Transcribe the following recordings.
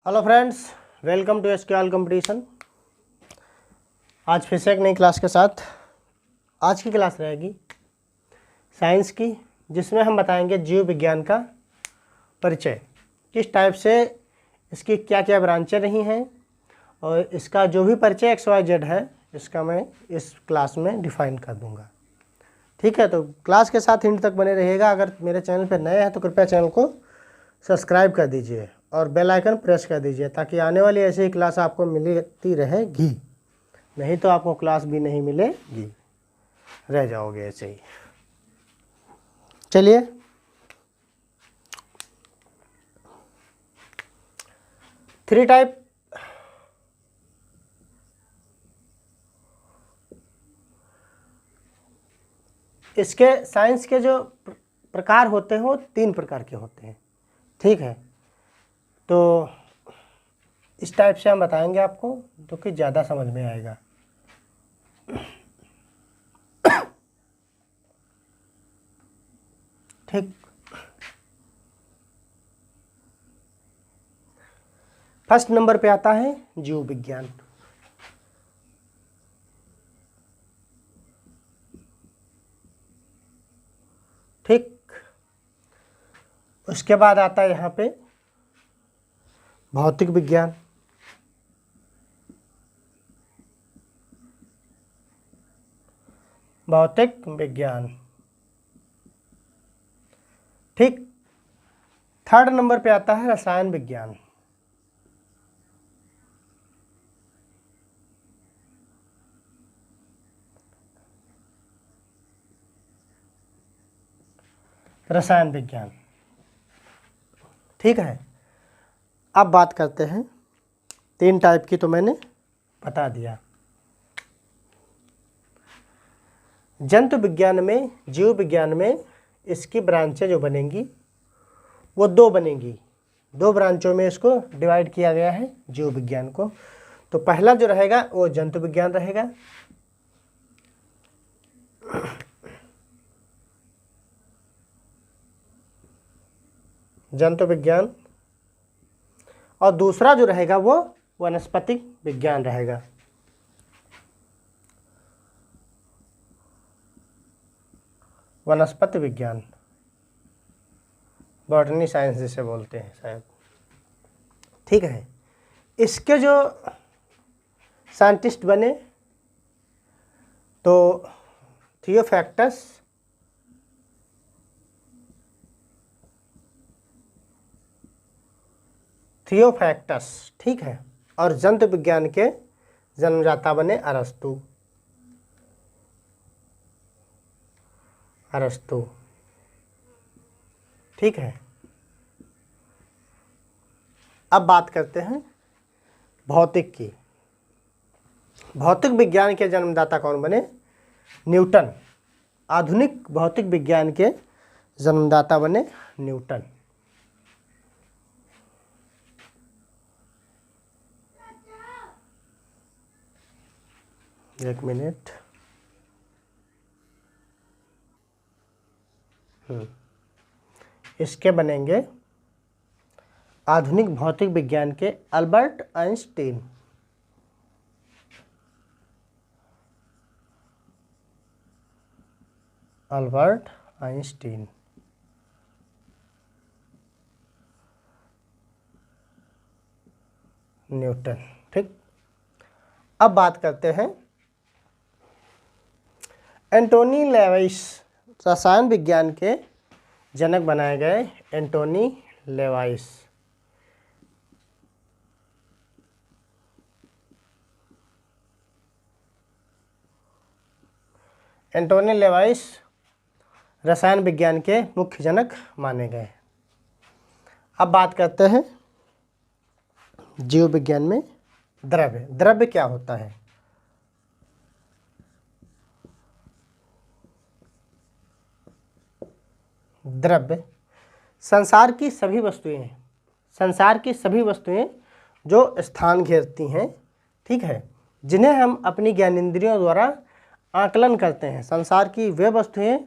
Hello friends, welcome to SQL competition. आज फिर से एक नई क्लास के साथ। आज की क्लास रहेगी साइंस की, जिसमें हम बताएंगे जीव विज्ञान का परिचय, किस टाइप से इसकी क्या क्या ब्रांचें रही हैं और इसका जो भी परिचय XYZ है इसका मैं इस क्लास में डिफाइन कर दूंगा। ठीक है, तो क्लास के साथ एंड तक बने रहिएगा। अगर मेरे चैनल पर नए हैं तो कृपया चैनल को सब्सक्राइब कर दीजिए और बेल आइकन प्रेस कर दीजिए ताकि आने वाली ऐसी ही क्लास आपको मिलती रहेगी। नहीं तो आपको क्लास भी नहीं मिलेगी, रह जाओगे ऐसे ही। चलिए, थ्री टाइप इसके साइंस के जो प्रकार होते हैं वो 3 प्रकार के होते हैं। ठीक है, तो इस टाइप से हम बताएंगे आपको, जो कि ज़्यादा समझ में आएगा। ठीक, फर्स्ट नंबर पे आता है जीव विज्ञान। ठीक, उसके बाद आता है यहाँ पे भौतिक विज्ञान। भौतिक विज्ञान। ठीक, थर्ड नंबर पे आता है रसायन विज्ञान। रसायन विज्ञान। ठीक है, अब बात करते हैं 3 टाइप की, तो मैंने बता दिया। जंतु विज्ञान में, जीव विज्ञान में इसकी ब्रांचें जो बनेंगी वो 2 बनेंगी। 2 ब्रांचों में इसको डिवाइड किया गया है जीव विज्ञान को। तो पहला जो रहेगा वो जंतु विज्ञान रहेगा। जंतु विज्ञान। और दूसरा जो रहेगा वो वनस्पतिक विज्ञान रहेगा। वनस्पति विज्ञान, बॉटनी साइंस जिसे बोलते हैं शायद। ठीक है, इसके जो साइंटिस्ट बने तो थियोफैक्टस, ठीक है। और जंतु विज्ञान के जन्मदाता बने अरस्तु। ठीक है, अब बात करते हैं भौतिक की। भौतिक विज्ञान के जन्मदाता कौन बने? न्यूटन। आधुनिक भौतिक विज्ञान के जन्मदाता बने न्यूटन। एक मिनट। इसके बनेंगे आधुनिक भौतिक विज्ञान के Albert Einstein. Albert Einstein. Newton. ठीक, अब बात करते हैं एंटोनी लेवाइस। रसायन विज्ञान के जनक बनाए गए एंटोनी लेवाइस। एंटोनी लेवाइस रसायन विज्ञान के मुख्य जनक माने गए। अब बात करते हैं जीव विज्ञान में द्रव्य। द्रव्य क्या होता है? द्रव्य संसार की सभी वस्तुएं जो स्थान घेरती हैं, ठीक है, जिन्हें हम अपनी ज्ञानेंद्रियों द्वारा आकलन करते हैं। संसार की वे वस्तुएं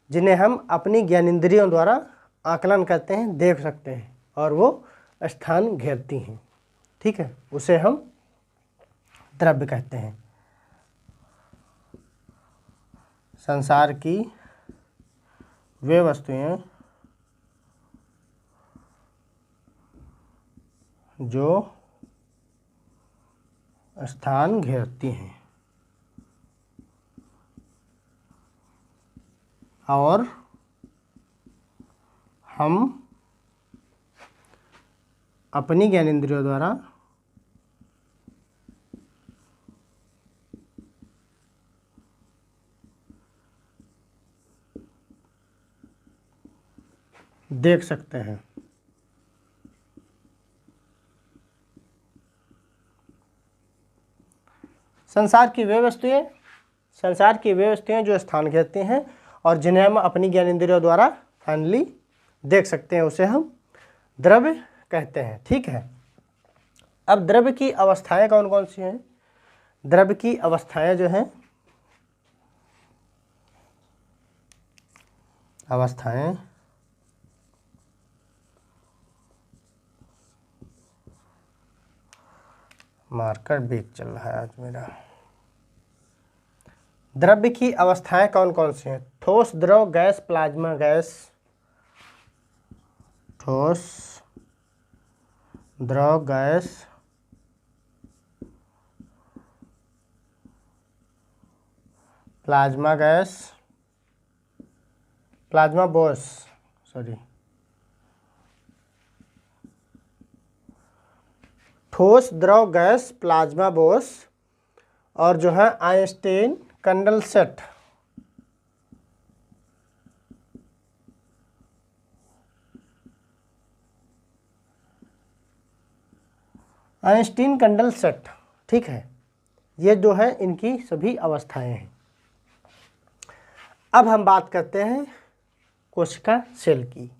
जिन्हें हम अपनी ज्ञानेंद्रियों द्वारा आकलन करते हैं, देख सकते हैं, और वो स्थान घेरती हैं, ठीक है, उसे हम द्रव्य कहते हैं। संसार की वे वस्तुएं जो स्थान घेरती हैं और हम अपनी ज्ञानेंद्रियों द्वारा देख सकते हैं। संसार की वे वस्तुएं जो स्थान घेरती हैं और जिन्हें हम अपनी ज्ञानेंद्रियों द्वारा फाइनली देख सकते हैं, उसे हम द्रव्य कहते हैं, ठीक है। अब द्रव्य की अवस्थाएं कौन कौन सी हैं? द्रव्य की अवस्थाएं जो हैं, मार्कर वीक चल रहा है आज मेरा। द्रव्य की अवस्थाएं कौन कौन सी हैं? ठोस, द्रव, गैस, प्लाज्मा गैस। ठोस, द्रव, gas, plasma gas, plasma boss, ठोस, द्रव, गैस, प्लाज्मा बॉस और जो है आइंस्टीन कंडेंसेट। आइंस्टीन कंडेंसेट, ठीक है, ये जो है इनकी सभी अवस्थाएं हैं। अब हम बात करते हैं कोशिका सेल की।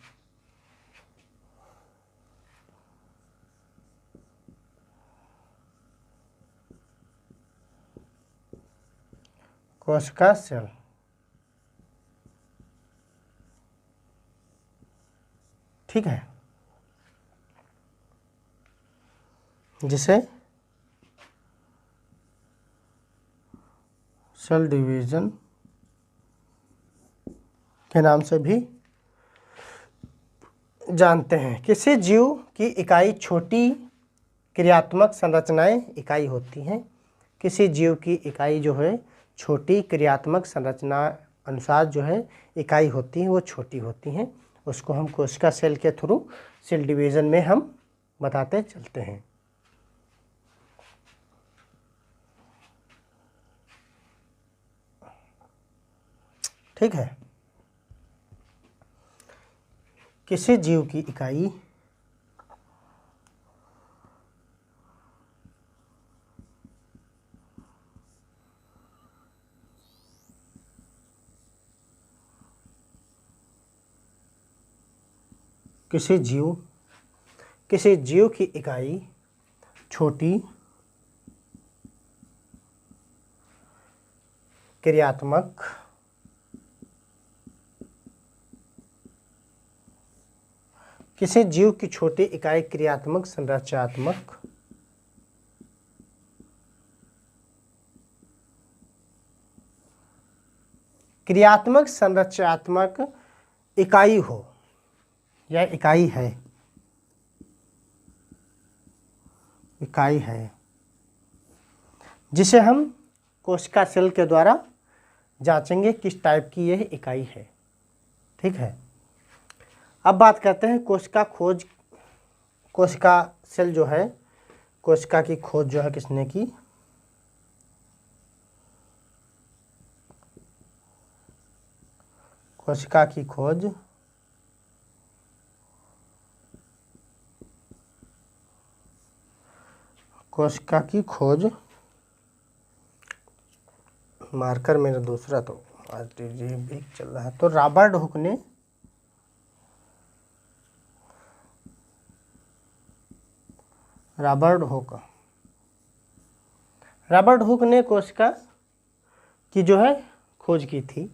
कोशिका सेल, ठीक है, जिसे सेल डिवीजन के नाम से भी जानते हैं। किसी जीव की इकाई छोटी क्रियात्मक संरचनाएं इकाई होती हैं। किसी जीव की इकाई जो है छोटी क्रियात्मक संरचना अनुसार जो है इकाई होती है, वो छोटी होती हैं। उसको हम कोशिका सेल के थ्रू सेल डिवीज़न में हम बताते चलते हैं। ठीक है, किसी जीव की इकाई किसी जीव की इकाई छोटी क्रियात्मक किसी जीव की छोटी इकाई क्रियात्मक संरचनात्मक इकाई हो या इकाई है जिसे हम कोशिका सेल के द्वारा जांचेंगे किस टाइप की यह इकाई है। ठीक है, अब बात करते हैं कोशिका सेल जो है, कोशिका की खोज जो है किसने की? कोशिका की खोज मार्कर मेरा दूसरा तो आज भी चल रहा है। तो रॉबर्ट हुक ने कोशिका की जो है खोज की थी।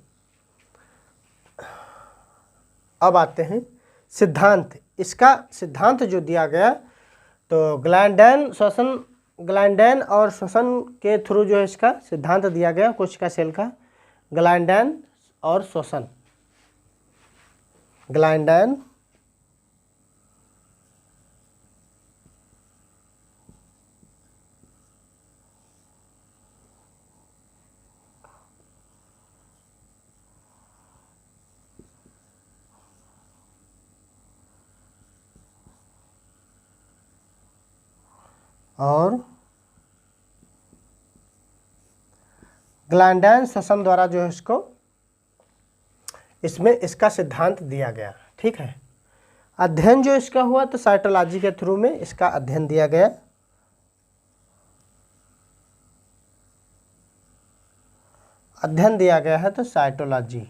अब आते हैं सिद्धांत इसका सिद्धांत जो दिया गया, तो ग्लाइंडैन और श्वसन के थ्रू जो है इसका सिद्धांत दिया गया कोशिका सेल का, ग्लाइंडैन और श्वसन, ग्लाइंडैन और ग्लाइंडैन श्वसन द्वारा जो है इसको, इसमें इसका सिद्धांत दिया गया। ठीक है, अध्ययन जो इसका हुआ तो साइटोलॉजी के थ्रू में इसका अध्ययन दिया गया। अध्ययन दिया गया है तो साइटोलॉजी,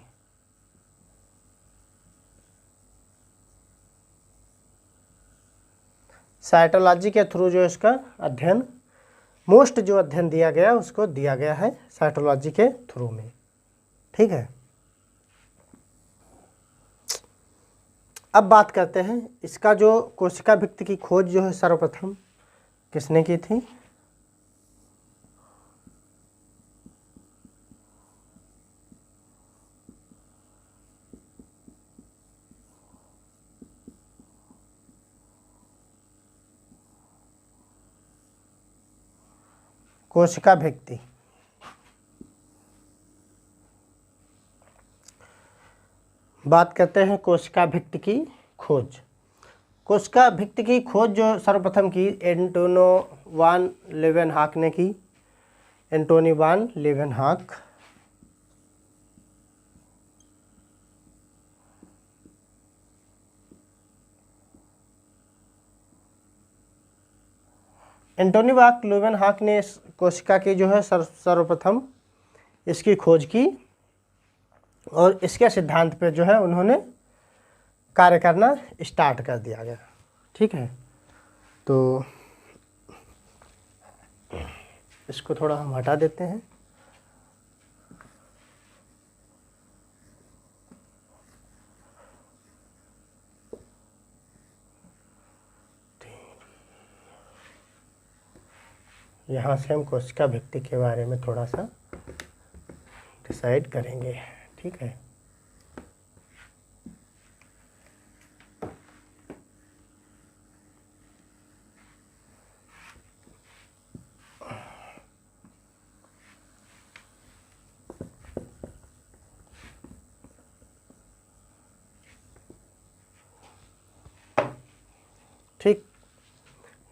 साइटोलॉजी के थ्रू जो इसका अध्ययन, मोस्ट जो अध्ययन दिया गया उसको दिया गया है साइटोलॉजी के थ्रू में। ठीक है, अब बात करते हैं इसका जो कोशिका भित्ति की खोज जो है सर्वप्रथम किसने की थी? कोशिका भित्ति, बात करते हैं कोशिका भित्ति की खोज। कोशिका भित्ति की खोज जो सर्वप्रथम की एंटोनी वान लेवेनहॉक ने की, एंटोनी वान लेवेनहॉक। एंटोनी वान लेवेनहॉक ने इस कोशिका की जो है सर्वप्रथम इसकी खोज की और इसके सिद्धांत पे जो है उन्होंने कार्य करना स्टार्ट कर दिया गया। ठीक है, तो इसको थोड़ा हम हटा देते हैं। यहाँ से हम कोशिका भित्ति के बारे में थोड़ा सा डिसाइड करेंगे। ठीक है, ठीक,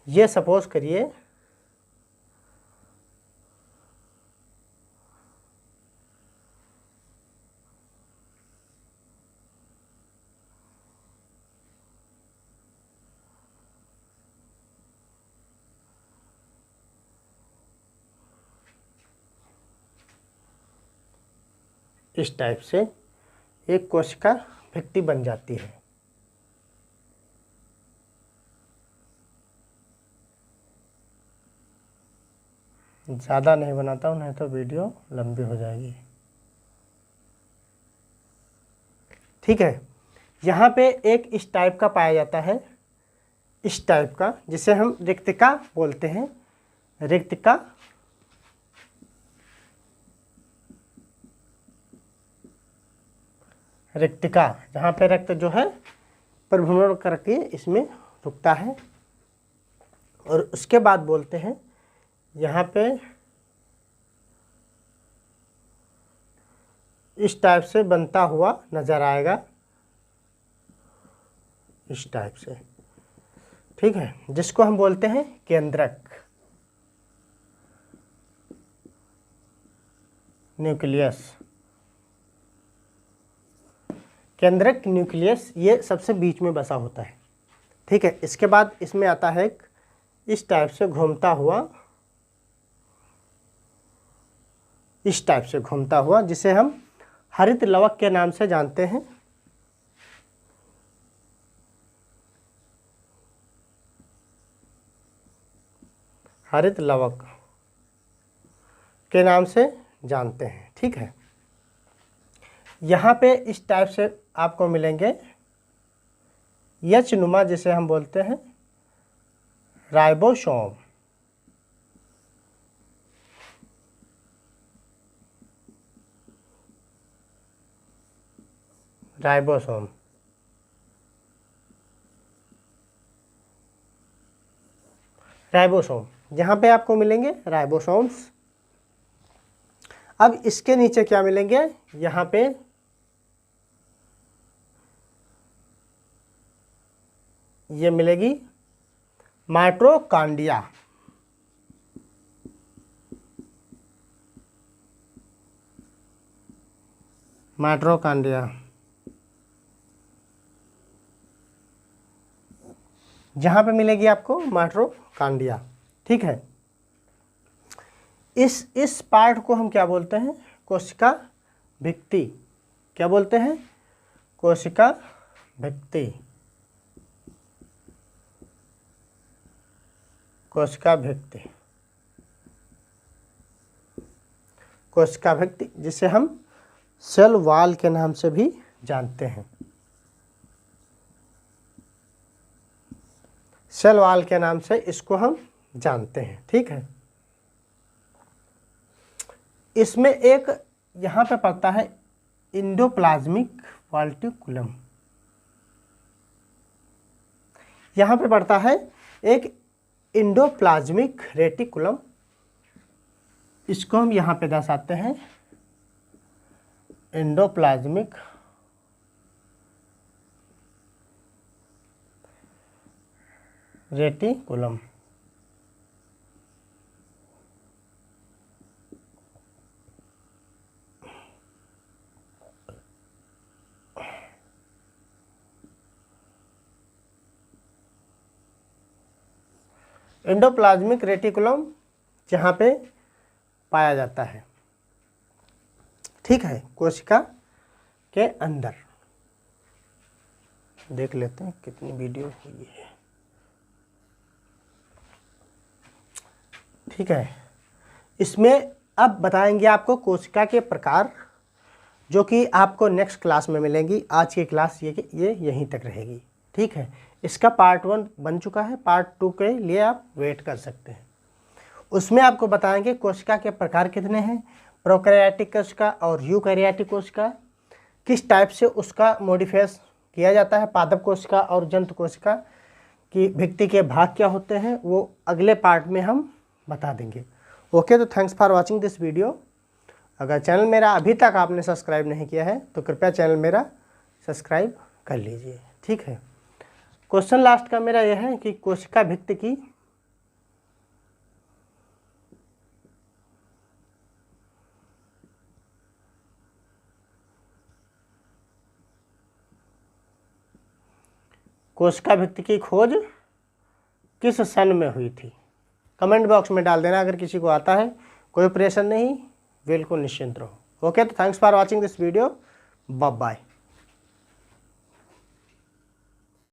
ये सपोज करिए इस टाइप से एक कोशिका भित्ति बन जाती है। ज़्यादा नहीं बनाता हूँ, नहीं तो वीडियो लंबी हो जाएगी। ठीक है, यहाँ पे एक इस टाइप का पाया जाता है, इस टाइप का, जिसे हम रिक्तिका बोलते हैं। रिक्तिका, रिक्तिका जहाँ पे रक्त जो है परिभ्रमण करके इसमें रुकता है। और उसके बाद बोलते हैं यहाँ पे इस टाइप से बनता हुआ नजर आएगा, इस टाइप से। ठीक है, जिसको हम बोलते हैं केंद्रक, न्यूक्लियस। केंद्रक न्यूक्लियस ये सबसे बीच में बसा होता है। ठीक है, इसके बाद इसमें आता है एक इस टाइप से घूमता हुआ, इस टाइप से घूमता हुआ, जिसे हम हरित लवक के नाम से जानते हैं। हरित लवक के नाम से जानते हैं। ठीक है, यहाँ पे इस टाइप से आपको मिलेंगे एच नुमा जिसे हम बोलते हैं राइबोसोम। राइबोसोम राइबोसोम जहाँ पे आपको मिलेंगे राइबोसोम्स। अब इसके नीचे क्या मिलेंगे, यहाँ पे ये मिलेगी माइटोकॉन्ड्रिया। माइटोकॉन्ड्रिया जहाँ पे मिलेगी आपको माइटोकॉन्ड्रिया। ठीक है, इस पार्ट को हम क्या बोलते हैं, कोशिका भित्ति। क्या बोलते हैं, कोशिका भित्ति। कोशिका भित्ति, कोशिका भित्ति जिसे हम सेल वॉल के नाम से भी जानते हैं। सेल वॉल के नाम से इसको हम जानते हैं। ठीक है, इसमें एक यहाँ पे पड़ता है एंडोप्लाज्मिक रेटिकुलम। यहाँ पे पड़ता है एक एंडोप्लाज्मिक रेटिकुलम। इसको हम यहाँ पे दर्शाते हैं एंडोप्लाज्मिक रेटिकुलम। एंडोप्लाज्मिक रेटिकुलम जहाँ पे पाया जाता है। ठीक है, कोशिका के अंदर। देख लेते हैं कितनी वीडियो हुई है। ठीक है, इसमें अब बताएंगे आपको कोशिका के प्रकार, जो कि आपको नेक्स्ट क्लास में मिलेंगी। आज की क्लास ये यहीं तक रहेगी। ठीक है, इसका पार्ट 1 बन चुका है, पार्ट 2 के लिए आप वेट कर सकते हैं। उसमें आपको बताएंगे कोशिका के प्रकार कितने हैं, प्रोकैरियोटिक कोशिका और यूकैरियोटिक कोशिका, किस टाइप से उसका मॉडिफाइज किया जाता है, पादप कोशिका और जंतु कोशिका की भित्ति के भाग क्या होते हैं, वो अगले पार्ट में हम बता देंगे। ओके, तो thanks for watching this video. अगर चैनल मेरा अभी तक आपने सब्सक्राइब नहीं किया है तो कृपया चैनल मेरा सब्सक्राइब कर लीजिए। ठीक है, क्वेश्चन लास्ट का मेरा यह है कि कोशिका भित्ति की खोज किस सन में हुई थी। कमेंट बॉक्स में डाल देना अगर किसी को आता है। कोई प्रेशर नहीं, बिल्कुल निश्चिंत रहो। ओके, तो thanks for watching this video. Bye bye.